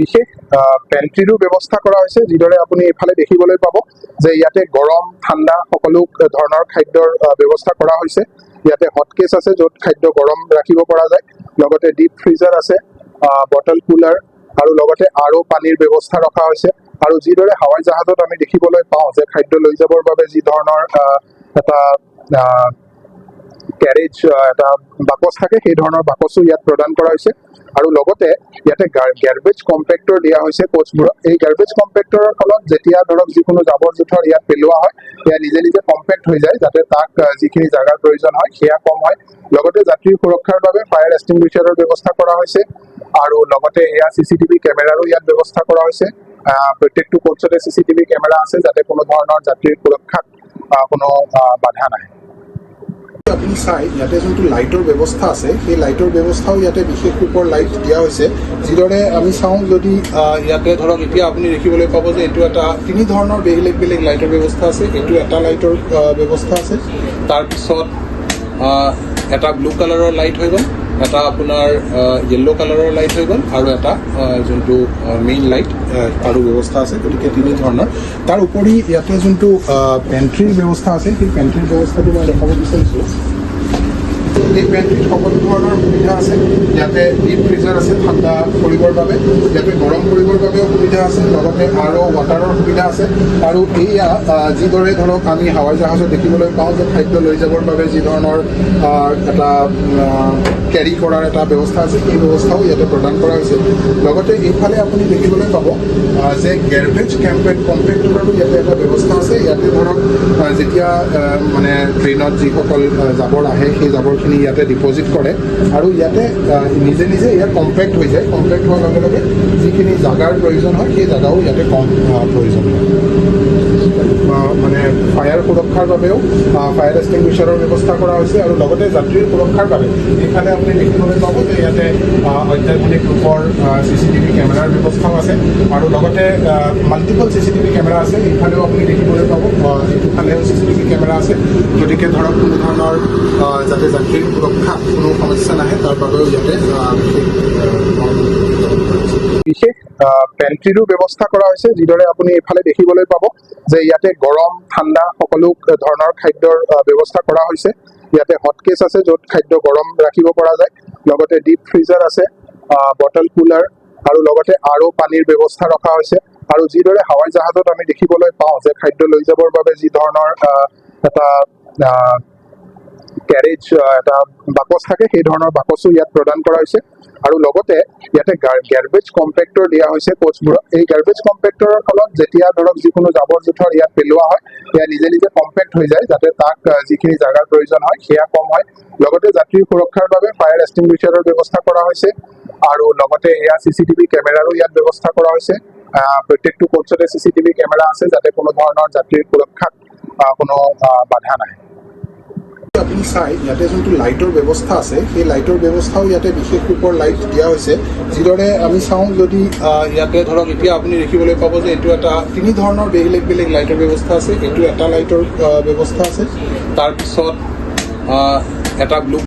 বিশেষ পেন্ট্ৰিৰো ব্যৱস্থা কৰা হৈছে, যিদৰে আপুনি এইফালে দেখিবলৈ পাব যে ইয়াতে গৰম ঠাণ্ডা সকলো ধৰণৰ খাদ্যৰ ব্যৱস্থা কৰা হৈছে। ইয়াতে হটকেছ আছে য'ত খাদ্য গৰম ৰাখিব পৰা যায়, লগতে ডিপ ফ্ৰিজাৰ আছে, বটল কুলাৰ আৰু লগতে পানীৰ ব্যৱস্থা ৰখা হৈছে। আৰু যিদৰে হাৱাই জাহাজত আমি দেখিবলৈ পাওঁ যে খাদ্য লৈ যাবৰ বাবে যি ধৰণৰ এটা কেৰেজ এটা বাকচ থাকে, সেই ধৰণৰ বাকচো ইয়াত প্ৰদান কৰা হৈছে। আৰু লগতে ইয়াতে গাৰ্বেজ কম্পেক্টৰ দিয়া হৈছে কোচবোৰত। এই গাৰ্বেজ কম্পেক্টৰৰ ফলত যেতিয়া ধৰক যিকোনো জাবৰ জোথৰ ইয়াত পেলোৱা হয়, এয়া নিজে নিজে কম্পেক্ট হৈ যায়, যাতে তাক যিখিনি জাগাৰ প্ৰয়োজন হয় সেয়া কম হয়। লগতে যাত্ৰীৰ সুৰক্ষাৰ বাবে ফায়াৰ এক্সটিংগুইচাৰৰ ব্যৱস্থা কৰা হৈছে। আৰু লগতে এয়া CCTV কেমেৰাৰো ইয়াত ব্যৱস্থা কৰা হৈছে। প্ৰত্যেকটো কোচতে CCTV কেমেৰা আছে, যাতে কোনো ধৰণৰ যাত্ৰীৰ সুৰক্ষাত কোনো বাধা নাহে। আপুনি চাই ইয়াতে যোনটো লাইটৰ ব্যৱস্থা আছে, সেই লাইটৰ ব্যৱস্থাও ইয়াতে বিশেষ ৰূপৰ লাইট দিয়া হৈছে। যিদৰে আমি চাওঁ যদি ইয়াতে ধৰক এতিয়া আপুনি দেখিবলৈ পাব যে এইটো এটা তিনি ধৰণৰ বেলেগ বেলেগ লাইটৰ ব্যৱস্থা আছে। এইটো এটা লাইটৰ ব্যৱস্থা আছে, তাৰপিছত এটা ব্লু কালাৰৰ লাইট হৈ গ'ল, এটা আপোনাৰ য়েল্ল' কালাৰৰ লাইট হৈ গ'ল, আৰু এটা যোনটো মেইন লাইট তাৰো ব্যৱস্থা আছে। গতিকে তিনি ধৰণৰ। তাৰ উপৰি ইয়াতে যোনটো পেণ্ট্ৰিৰ ব্যৱস্থা আছে, সেই পেণ্ট্ৰিৰ ব্যৱস্থাটো মই দেখাব বিচাৰিছোঁ। এই পেণ্ট্ৰিত সকলো ধৰণৰ সুবিধা আছে। ইয়াতে ডিপ ফ্ৰিজাৰ আছে ঠাণ্ডা কৰিবৰ বাবে, ইয়াতে গৰম কৰিবৰ বাবেও সুবিধা আছে, লগতে ৱাটাৰৰ সুবিধা আছে। আৰু এইয়া যিদৰে ধৰক আমি হাৱাই জাহাজত দেখিবলৈ পাওঁ যে খাদ্য লৈ যাবৰ বাবে যি ধৰণৰ এটা কেৰি কৰাৰ এটা ব্যৱস্থা আছে, সেই ব্যৱস্থাও ইয়াতে প্ৰদান কৰা হৈছে। লগতে এইফালে আপুনি দেখিবলৈ পাব যে গাৰ্বেজ কম্পেক্টৰো ইয়াতে এটা ব্যৱস্থা আছে। ইয়াতে ধৰক যেতিয়া মানে ট্ৰেইনত যিসকল জাবৰ আহে, সেই জাবৰখিনি ইয়াতে ডিপজিট কৰে, আৰু ইয়াতে নিজে নিজে ইয়াত কম্পেক্ট হৈ যায়। কম্পেক্ট হোৱাৰ লগে লগে যিখিনি জাগাৰ প্ৰয়োজন হয়, সেই জাগাও ইয়াতে কম প্ৰয়োজন হয়। মানে ফায়াৰ সুৰক্ষাৰ বাবেও ফায়াৰ এক্সটিংগুইচাৰৰ ব্যৱস্থা কৰা হৈছে। আৰু লগতে যাত্ৰীৰ সুৰক্ষাৰ বাবে এইফালে আপুনি দেখিবলৈ পাব যে ইয়াতে অত্যাধুনিক ৰূপৰ CCTV কেমেৰাৰ ব্যৱস্থাও আছে। আৰু লগতে মাল্টিপল CCTV কেমেৰা আছে। এইফালেও আপুনি দেখিবলৈ পাব, এইটোফালেও CCTV কেমেৰা আছে। গতিকে ধৰক কোনো ধৰণৰ যাতে যাত্ৰীৰ সুৰক্ষাত কোনো সমস্যা নাহে, তাৰ বাবেও ইয়াতে বিশেষ পেন্ট্ৰিৰো ব্যৱস্থা কৰা হৈছে। যিদৰে আপুনি এইফালে দেখিবলৈ পাব যে ইয়াতে গৰম ঠাণ্ডা সকলো ধৰণৰ খাদ্যৰ ব্যৱস্থা কৰা হৈছে। ইয়াতে হটকেছ আছে য'ত খাদ্য গৰম ৰাখিব পৰা যায়, লগতে ডিপ ফ্ৰিজাৰ আছে, বটল কুলাৰ আৰু লগতে পানীৰ ব্যৱস্থা ৰখা হৈছে। আৰু যিদৰে হাৱাই জাহাজত আমি দেখিবলৈ পাওঁ যে খাদ্য লৈ যাবৰ বাবে যি ধৰণৰ এটা কেৰেজ এটা বাকচ থাকে, সেই ধৰণৰ বাকচো ইয়াত প্ৰদান কৰা হৈছে। আৰু লগতে ইয়াতে গাৰ্বেজ কম্পেক্টৰ দিয়া হৈছে কোচবোৰত। এই গাৰ্বেজ কম্পেক্টৰৰ ফলত যেতিয়া ধৰক যিকোনো জাবৰ জোথৰ ইয়াত পেলোৱা হয়, এয়া নিজে নিজে কম্পেক্ট হৈ যায়, যাতে তাক যিখিনি জাগাৰ প্ৰয়োজন হয় সেয়া কম হয়। লগতে যাত্ৰীৰ সুৰক্ষাৰ বাবে ফায়াৰ এক্সটিংগুইচাৰৰ ব্যৱস্থা কৰা হৈছে। আৰু লগতে এয়া CCTV কেমেৰাৰো ইয়াত ব্যৱস্থা কৰা হৈছে। প্ৰত্যেকটো কোচতে CCTV কেমেৰা আছে, যাতে কোনো ধৰণৰ যাত্ৰীৰ সুৰক্ষাত কোনো বাধা নাহে। আপুনি চাই ইয়াতে যোনটো লাইটৰ ব্যৱস্থা আছে, সেই লাইটৰ ব্যৱস্থাও ইয়াতে বিশেষ ৰূপৰ লাইট দিয়া হৈছে। যিদৰে আমি চাওঁ যদি ইয়াতে ধৰক এতিয়া আপুনি দেখিবলৈ পাব যে এইটো এটা তিনি ধৰণৰ বেলেগ বেলেগ লাইটৰ ব্যৱস্থা আছে। এইটো এটা লাইটৰ ব্যৱস্থা আছে, তাৰপিছত এটা ব্লু